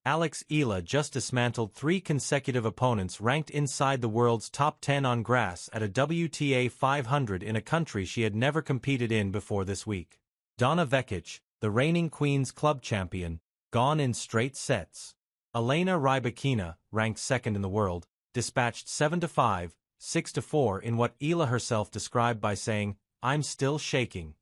Alex Eala just dismantled 3 consecutive opponents ranked inside the world's top 10 on grass at a WTA 500 in a country she had never competed in before this week. Donna Vekic, the reigning Queen's Club champion, gone in straight sets. Elena Rybakina, ranked second in the world, dispatched 7-5, 6-4 in what Eala herself described by saying, "I'm still shaking."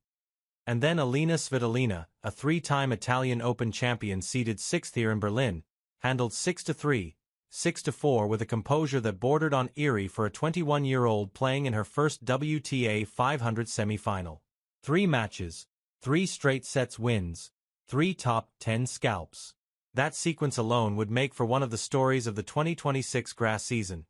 And then Elena Svitolina, a 3-time Italian Open champion seeded 6th here in Berlin, handled 6-3, 6-4 with a composure that bordered on eerie for a 21-year-old playing in her first WTA 500 semi-final. 3 matches, 3 straight sets wins, 3 top 10 scalps. That sequence alone would make for one of the stories of the 2026 grass season.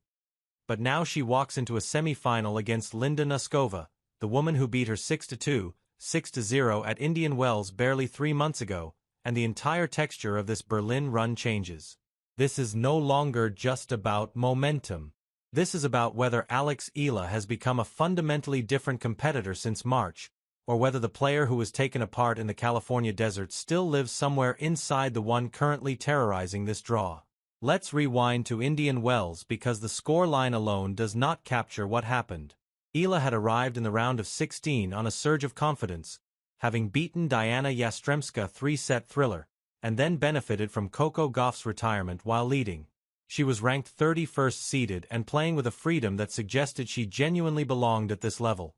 But now she walks into a semi-final against Linda Nosková, the woman who beat her 6-2, 6-0 at Indian Wells barely 3 months ago, and the entire texture of this Berlin run changes. This is no longer just about momentum. This is about whether Alex Eala has become a fundamentally different competitor since March, or whether the player who was taken apart in the California desert still lives somewhere inside the one currently terrorizing this draw. Let's rewind to Indian Wells because the scoreline alone does not capture what happened. Eala had arrived in the round of 16 on a surge of confidence, having beaten Diana Yastremska 3-set thriller, and then benefited from Coco Gauff's retirement while leading. She was ranked 31st seeded and playing with a freedom that suggested she genuinely belonged at this level.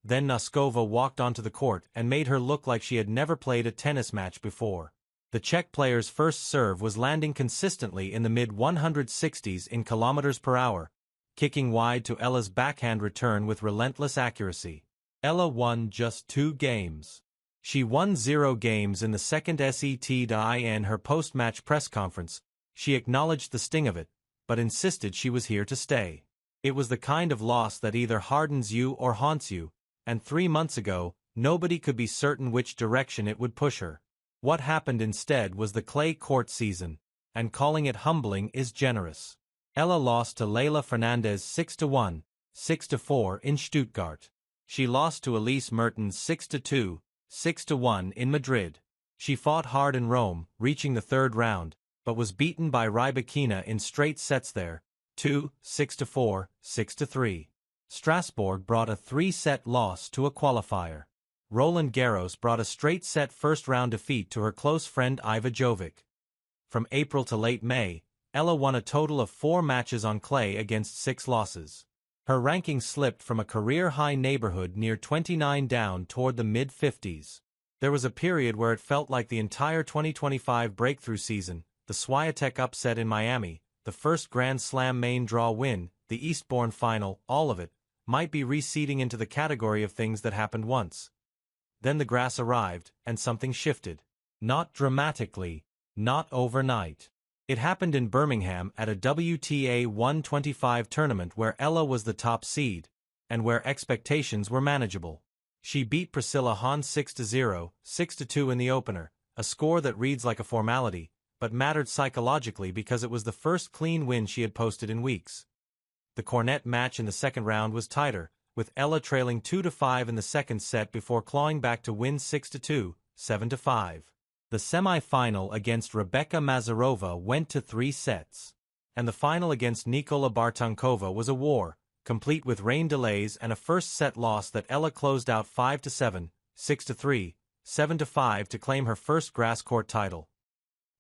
Then Noskova walked onto the court and made her look like she had never played a tennis match before. The Czech player's first serve was landing consistently in the mid-160s in kilometers per hour, kicking wide to Eala's backhand return with relentless accuracy. Eala won just 2 games. She won 0 games in the second set. In her post-match press conference, she acknowledged the sting of it, but insisted she was here to stay. It was the kind of loss that either hardens you or haunts you, and 3 months ago, nobody could be certain which direction it would push her. What happened instead was the clay court season, and calling it humbling is generous. Eala lost to Leylah Fernandez 6-1, 6-4 in Stuttgart. She lost to Elise Mertens 6-2, 6-1 in Madrid. She fought hard in Rome, reaching the 3rd round, but was beaten by Rybakina in straight sets there, 2, 6-4, 6-3. Strasbourg brought a 3-set loss to a qualifier. Roland Garros brought a straight-set first-round defeat to her close friend Iva Jovic. From April to late May, Eala won a total of 4 matches on clay against 6 losses. Her ranking slipped from a career-high neighborhood near 29 down toward the mid-50s. There was a period where it felt like the entire 2025 breakthrough season, the Swiatek upset in Miami, the first Grand Slam main draw win, the Eastbourne final, all of it, might be reseeding into the category of things that happened once. Then the grass arrived, and something shifted. Not dramatically, not overnight. It happened in Birmingham at a WTA 125 tournament where Eala was the top seed, and where expectations were manageable. She beat Priscilla Hahn 6-0, 6-2 in the opener, a score that reads like a formality, but mattered psychologically because it was the first clean win she had posted in weeks. The Cornet match in the second round was tighter, with Eala trailing 2-5 in the second set before clawing back to win 6-2, 7-5. The semi-final against Rebecca Mazarova went to 3 sets. And the final against Nikola Bartankova was a war, complete with rain delays and a first-set loss that Eala closed out 5-7, 6-3, 7-5 to claim her first grass court title.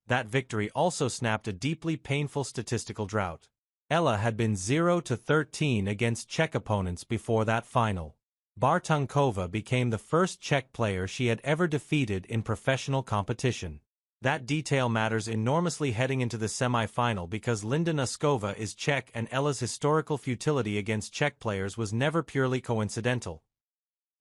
That victory also snapped a deeply painful statistical drought. Eala had been 0-13 against Czech opponents before that final. Bartankova became the first Czech player she had ever defeated in professional competition. That detail matters enormously heading into the semi-final because Linda Nosková is Czech and Eala's historical futility against Czech players was never purely coincidental.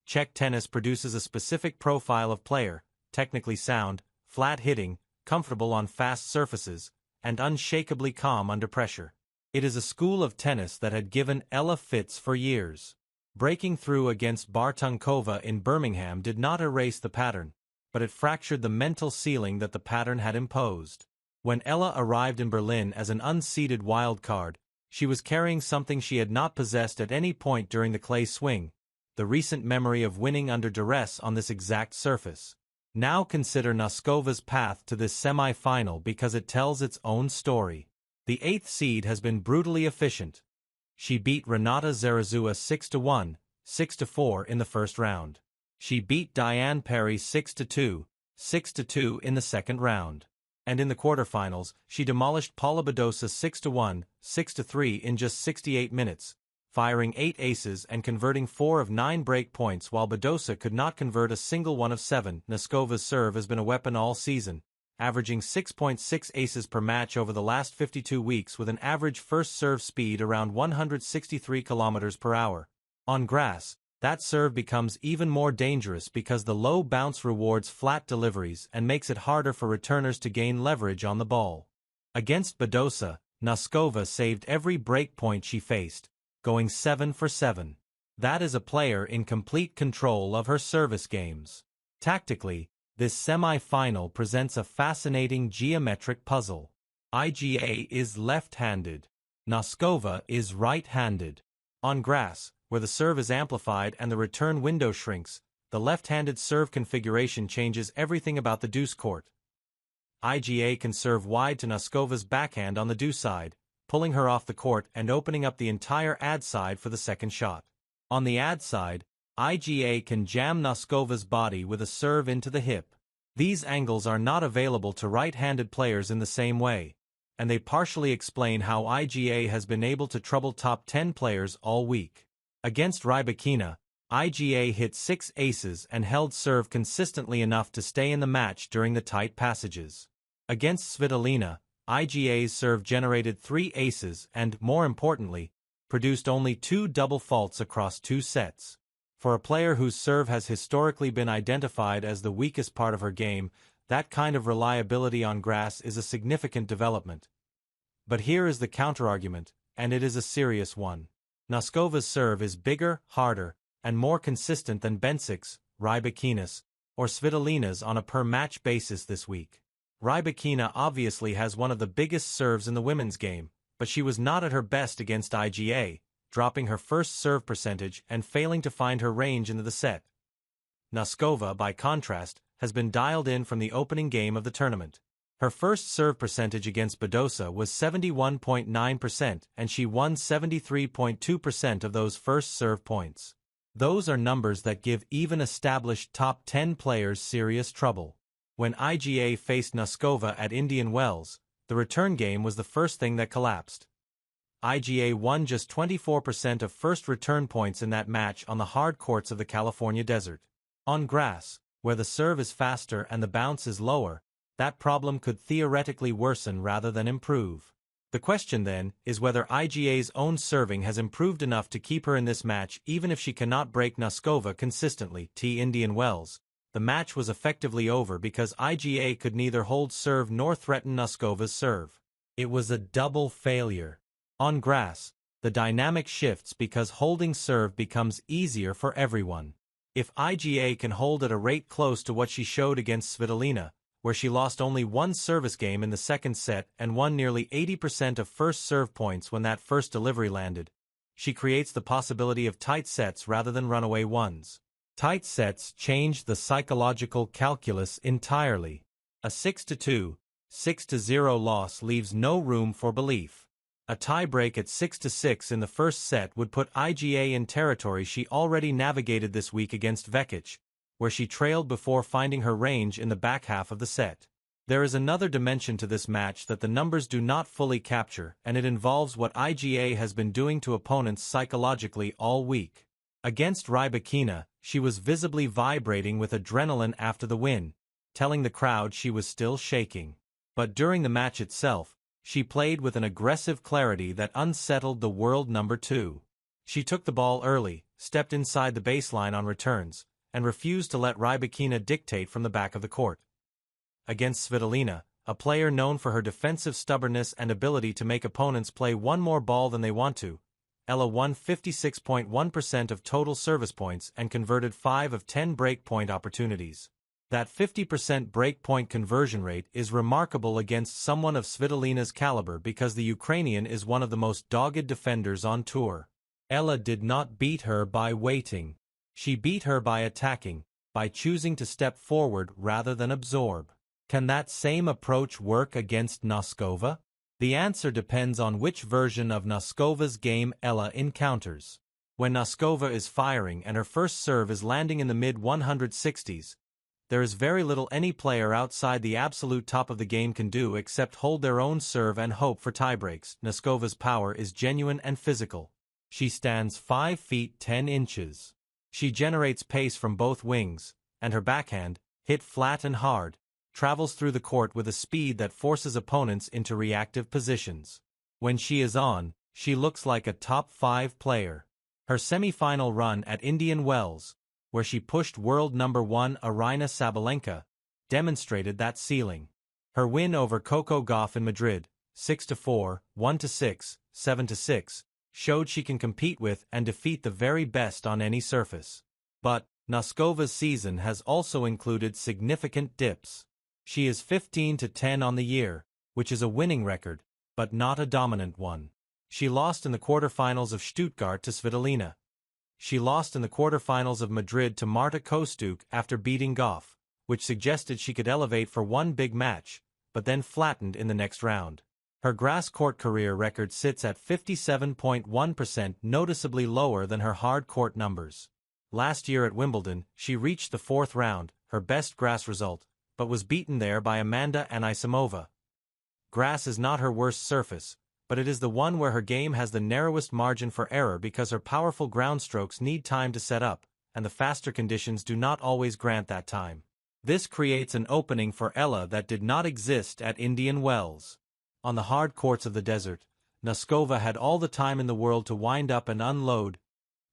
Czech tennis produces a specific profile of player, technically sound, flat-hitting, comfortable on fast surfaces, and unshakably calm under pressure. It is a school of tennis that had given Eala fits for years. Breaking through against Bartankova in Birmingham did not erase the pattern, but it fractured the mental ceiling that the pattern had imposed. When Eala arrived in Berlin as an unseeded wild card, she was carrying something she had not possessed at any point during the clay swing, the recent memory of winning under duress on this exact surface. Now consider Noskova's path to this semi-final because it tells its own story. The 8th seed has been brutally efficient. She beat Renata Zarazua 6-1, 6-4 in the first round. She beat Diane Perry 6-2, 6-2 in the second round. And in the quarterfinals, she demolished Paula Badosa 6-1, 6-3 in just 68 minutes, firing 8 aces and converting 4 of 9 break points while Badosa could not convert a single one of 7. Noskova's serve has been a weapon all season, averaging 6.6 aces per match over the last 52 weeks with an average first serve speed around 163 km per hour. On grass, that serve becomes even more dangerous because the low bounce rewards flat deliveries and makes it harder for returners to gain leverage on the ball. Against Badosa, Noskova saved every break point she faced, going 7 for 7. That is a player in complete control of her service games. Tactically, this semi-final presents a fascinating geometric puzzle. IGA is left-handed. Noskova is right-handed. On grass, where the serve is amplified and the return window shrinks, the left-handed serve configuration changes everything about the deuce court. IGA can serve wide to Noskova's backhand on the deuce side, pulling her off the court and opening up the entire ad side for the second shot. On the ad side, IGA can jam Noskova's body with a serve into the hip. These angles are not available to right-handed players in the same way, and they partially explain how IGA has been able to trouble top 10 players all week. Against Rybakina, IGA hit 6 aces and held serve consistently enough to stay in the match during the tight passages. Against Svitolina, IGA's serve generated 3 aces and, more importantly, produced only 2 double faults across 2 sets. For a player whose serve has historically been identified as the weakest part of her game, that kind of reliability on grass is a significant development. But here is the counterargument, and it is a serious one. Noskova's serve is bigger, harder, and more consistent than Bencic's, Rybakina's, or Svitolina's on a per-match basis this week. Rybakina obviously has one of the biggest serves in the women's game, but she was not at her best against IGA, dropping her first serve percentage and failing to find her range into the set. Noskova, by contrast, has been dialed in from the opening game of the tournament. Her first serve percentage against Badosa was 71.9% and she won 73.2% of those first serve points. Those are numbers that give even established top 10 players serious trouble. When IGA faced Noskova at Indian Wells, the return game was the first thing that collapsed. IGA won just 24% of first return points in that match on the hard courts of the California desert. On grass, where the serve is faster and the bounce is lower, that problem could theoretically worsen rather than improve. The question then is whether IGA's own serving has improved enough to keep her in this match even if she cannot break Noskova consistently. Indian Wells. The match was effectively over because IGA could neither hold serve nor threaten Noskova's serve. It was a double failure. On grass, the dynamic shifts because holding serve becomes easier for everyone. If IGA can hold at a rate close to what she showed against Svitolina, where she lost only one service game in the second set and won nearly 80% of first serve points when that first delivery landed, she creates the possibility of tight sets rather than runaway ones. Tight sets change the psychological calculus entirely. A 6-2, 6-0 loss leaves no room for belief. A tiebreak at 6-6 in the first set would put IGA in territory she already navigated this week against Vekic, where she trailed before finding her range in the back half of the set. There is another dimension to this match that the numbers do not fully capture, and it involves what IGA has been doing to opponents psychologically all week. Against Rybakina, she was visibly vibrating with adrenaline after the win, telling the crowd she was still shaking. But during the match itself, she played with an aggressive clarity that unsettled the world number 2. She took the ball early, stepped inside the baseline on returns, and refused to let Rybakina dictate from the back of the court. Against Svitolina, a player known for her defensive stubbornness and ability to make opponents play one more ball than they want to, Ella won 56.1% of total service points and converted 5 of 10 break-point opportunities. That 50% break-point conversion rate is remarkable against someone of Svitolina's caliber because the Ukrainian is one of the most dogged defenders on tour. Ella did not beat her by waiting. She beat her by attacking, by choosing to step forward rather than absorb. Can that same approach work against Noskova? The answer depends on which version of Noskova's game Eala encounters. When Noskova is firing and her first serve is landing in the mid-160s, there is very little any player outside the absolute top of the game can do except hold their own serve and hope for tiebreaks. Noskova's power is genuine and physical. She stands 5 feet 10 inches. She generates pace from both wings, and her backhand, hit flat and hard, travels through the court with a speed that forces opponents into reactive positions. When she is on, she looks like a top 5 player. Her semi-final run at Indian Wells, where she pushed world number 1 Aryna Sabalenka, demonstrated that ceiling. Her win over Coco Gauff in Madrid, 6-4, 1-6, 7-6, showed she can compete with and defeat the very best on any surface. But Noskova's season has also included significant dips. She is 15-10 on the year, which is a winning record, but not a dominant one. She lost in the quarterfinals of Stuttgart to Svitolina. She lost in the quarterfinals of Madrid to Marta Kostyuk after beating Gauff, which suggested she could elevate for one big match, but then flattened in the next round. Her grass court career record sits at 57.1%, noticeably lower than her hard court numbers. Last year at Wimbledon, she reached the 4th round, her best grass result, but was beaten there by Amanda Anisimova. Grass is not her worst surface, but it is the one where her game has the narrowest margin for error because her powerful ground strokes need time to set up, and the faster conditions do not always grant that time. This creates an opening for Eala that did not exist at Indian Wells. On the hard courts of the desert, Noskova had all the time in the world to wind up and unload.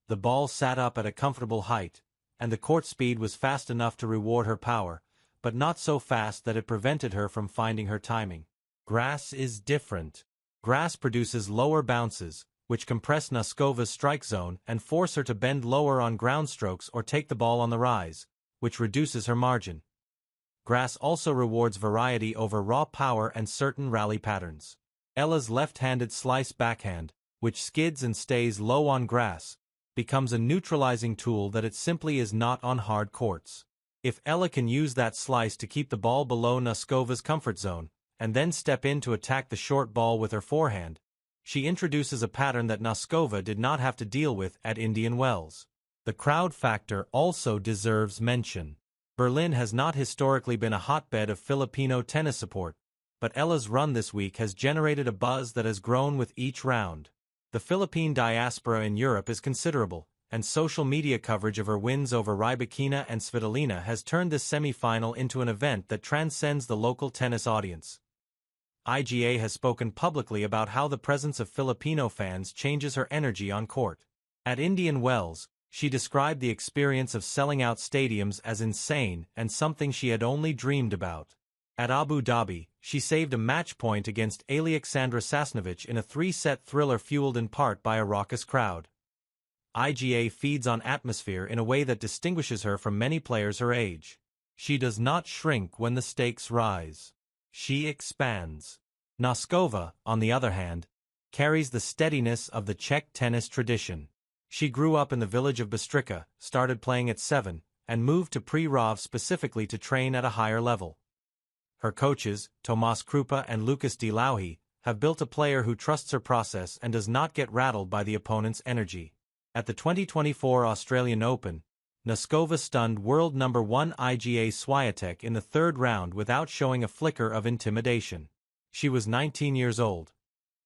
The ball sat up at a comfortable height, and the court speed was fast enough to reward her power, but not so fast that it prevented her from finding her timing. Grass is different. Grass produces lower bounces, which compress Noskova's strike zone and force her to bend lower on ground strokes or take the ball on the rise, which reduces her margin. Grass also rewards variety over raw power and certain rally patterns. Eala's left-handed slice backhand, which skids and stays low on grass, becomes a neutralizing tool that it simply is not on hard courts. If Eala can use that slice to keep the ball below Noskova's comfort zone, and then step in to attack the short ball with her forehand, she introduces a pattern that Noskova did not have to deal with at Indian Wells. The crowd factor also deserves mention. Berlin has not historically been a hotbed of Filipino tennis support, but Eala's run this week has generated a buzz that has grown with each round. The Philippine diaspora in Europe is considerable, and social media coverage of her wins over Rybakina and Svitolina has turned this semi-final into an event that transcends the local tennis audience. IGA has spoken publicly about how the presence of Filipino fans changes her energy on court. At Indian Wells, she described the experience of selling out stadiums as insane and something she had only dreamed about. At Abu Dhabi, she saved a match point against Alexandra Sasnovich in a 3-set thriller fueled in part by a raucous crowd. IGA feeds on atmosphere in a way that distinguishes her from many players her age. She does not shrink when the stakes rise. She expands. Noskova, on the other hand, carries the steadiness of the Czech tennis tradition. She grew up in the village of Bystrica, started playing at 7, and moved to Přerov specifically to train at a higher level. Her coaches, Tomáš Krupa and Lucas de Lauhy, have built a player who trusts her process and does not get rattled by the opponent's energy. At the 2024 Australian Open, Noskova stunned world number 1 IGA Swiatek in the 3rd round without showing a flicker of intimidation. She was 19 years old.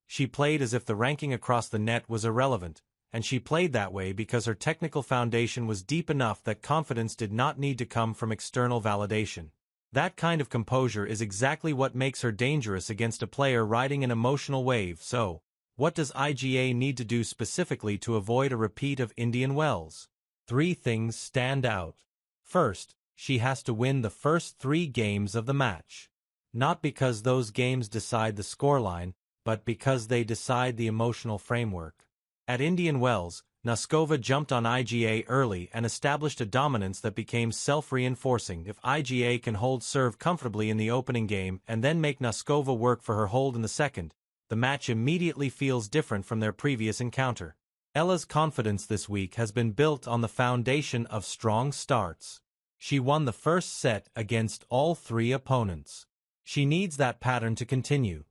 She played as if the ranking across the net was irrelevant, and she played that way because her technical foundation was deep enough that confidence did not need to come from external validation. That kind of composure is exactly what makes her dangerous against a player riding an emotional wave. So, what does IGA need to do specifically to avoid a repeat of Indian Wells? 3 things stand out. First, she has to win the first 3 games of the match. Not because those games decide the scoreline, but because they decide the emotional framework. At Indian Wells, Noskova jumped on IGA early and established a dominance that became self-reinforcing. If IGA can hold serve comfortably in the opening game and then make Noskova work for her hold in the second, the match immediately feels different from their previous encounter. Eala's confidence this week has been built on the foundation of strong starts. She won the first set against all three opponents. She needs that pattern to continue.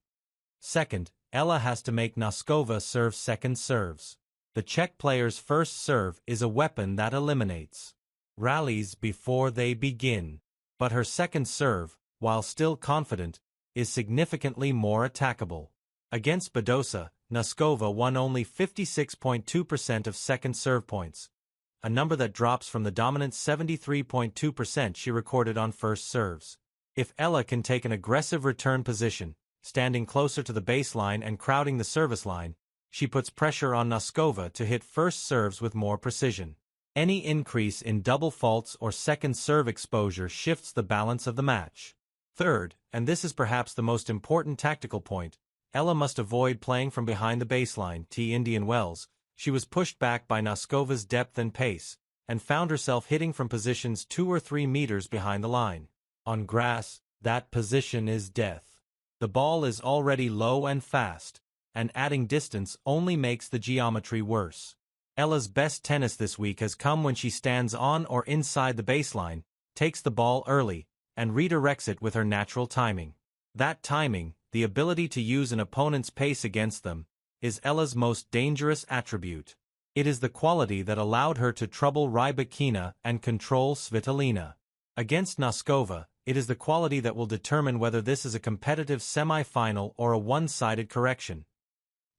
Second, Eala has to make Noskova serve second serves. The Czech player's first serve is a weapon that eliminates rallies before they begin. But her second serve, while still confident, is significantly more attackable. Against Badosa, Noskova won only 56.2% of second serve points, a number that drops from the dominant 73.2% she recorded on first serves. If Eala can take an aggressive return position, standing closer to the baseline and crowding the service line, she puts pressure on Noskova to hit first serves with more precision. Any increase in double faults or second serve exposure shifts the balance of the match. Third, and this is perhaps the most important tactical point, Eala must avoid playing from behind the baseline. Indian Wells, she was pushed back by Noskova's depth and pace, and found herself hitting from positions 2 or 3 meters behind the line. On grass, that position is death. The ball is already low and fast, and adding distance only makes the geometry worse. Eala's best tennis this week has come when she stands on or inside the baseline, takes the ball early, and redirects it with her natural timing. That timing, the ability to use an opponent's pace against them, is Eala's most dangerous attribute. It is the quality that allowed her to trouble Rybakina and control Svitolina. Against Noskova, it is the quality that will determine whether this is a competitive semi-final or a one-sided correction.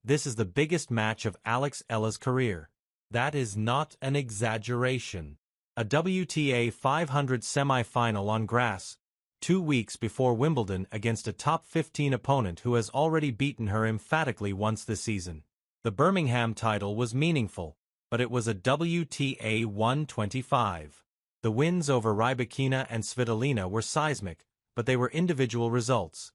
This is the biggest match of Alex Eala's career. That is not an exaggeration. A WTA 500 semi-final on grass, 2 weeks before Wimbledon against a top 15 opponent who has already beaten her emphatically once this season. The Birmingham title was meaningful, but it was a WTA 125. The wins over Rybakina and Svitolina were seismic, but they were individual results.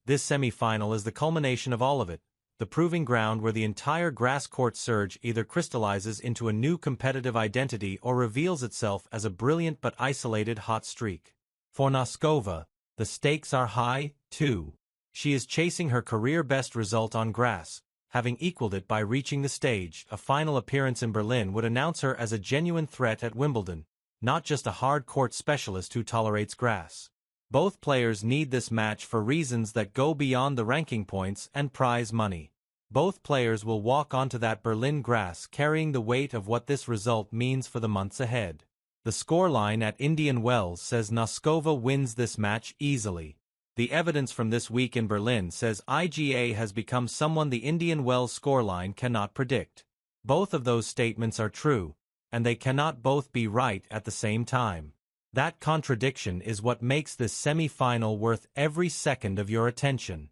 This semi-final is the culmination of all of it, the proving ground where the entire grass court surge either crystallizes into a new competitive identity or reveals itself as a brilliant but isolated hot streak. For Noskova, the stakes are high, too. She is chasing her career-best result on grass, having equaled it by reaching the stage. A final appearance in Berlin would announce her as a genuine threat at Wimbledon, not just a hard-court specialist who tolerates grass. Both players need this match for reasons that go beyond the ranking points and prize money. Both players will walk onto that Berlin grass carrying the weight of what this result means for the months ahead. The scoreline at Indian Wells says Noskova wins this match easily. The evidence from this week in Berlin says IGA has become someone the Indian Wells scoreline cannot predict. Both of those statements are true, and they cannot both be right at the same time. That contradiction is what makes this semi-final worth every second of your attention.